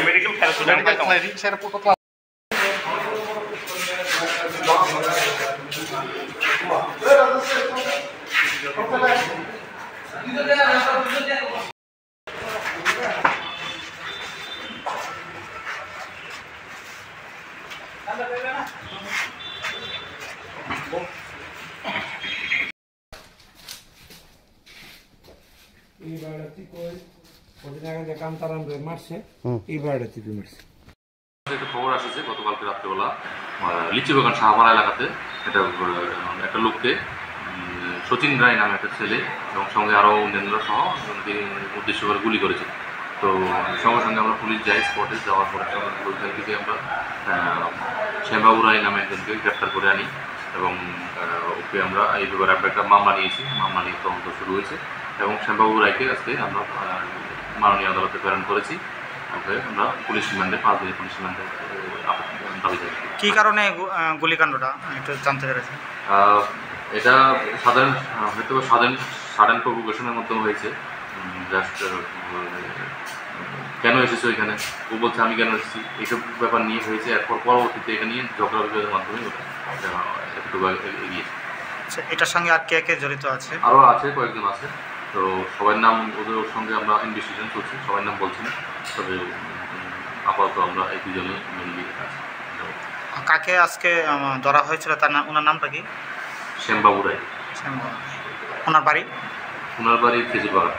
Medical খবর আসছে গতকালকে রাত্রেবেলা লিচুবাগান শাহপাড়া এলাকাতে একটা লোককে সচিন রায় নামে একটা ছেলে এবং সঙ্গে আরও অন্যান্য সহ উদ্দেশ্য করে গুলি করেছে। তো সঙ্গে সঙ্গে আমরা পুলিশ যাই, স্পটে যাওয়ার পরে ওইখান থেকে আমরা শ্যামবাবু রায় নামে একজনকে গ্রেপ্তার করে আনি এবং ওকে আমরা এই ব্যাপারে একটা মামলা নিয়েছি। মামলা নিয়ে তদন্ত শুরু হয়েছে এবং শ্যামবাবু রায়কে আজকে আমরা মাননীয় আদালতে প্রেরণ করেছি। ওকে আমরা পুলিশ রিমান্ডে 5 দিনের পুলিশ রিমান্ডে দাবি জানাই। কী কারণে গুলিকাণ্ডটা একটু জানতে পেরেছি? এটা হয়তো সাডেন প্রভোকেশনের মাধ্যমে হয়েছে। জাস্ট কেন এসেছো এখানে, ও বলছে আমি কেন এসেছি, এইসব ব্যাপার নিয়ে হয়েছে। এরপর পরবর্তীতে এটা নিয়ে ঝগড়া বিবাদের মাধ্যমে একটু এগিয়েছে। আচ্ছা, এটার সঙ্গে আর কে কে জড়িত আছে? আরও আছে, কয়েকজন আছে। তো সবার নাম ওর সঙ্গে আমরা ইনভেস্টিগেশন করছি, সবার নাম বলছি না, তবে আপাতত আমরা এই দুজনে মেনলি আছি। কাকে আজকে ধরা হয়েছিল ওনার নামটা কি? শ্যামবাবু রায়। ওনার বাড়ি খেজুরবাগান।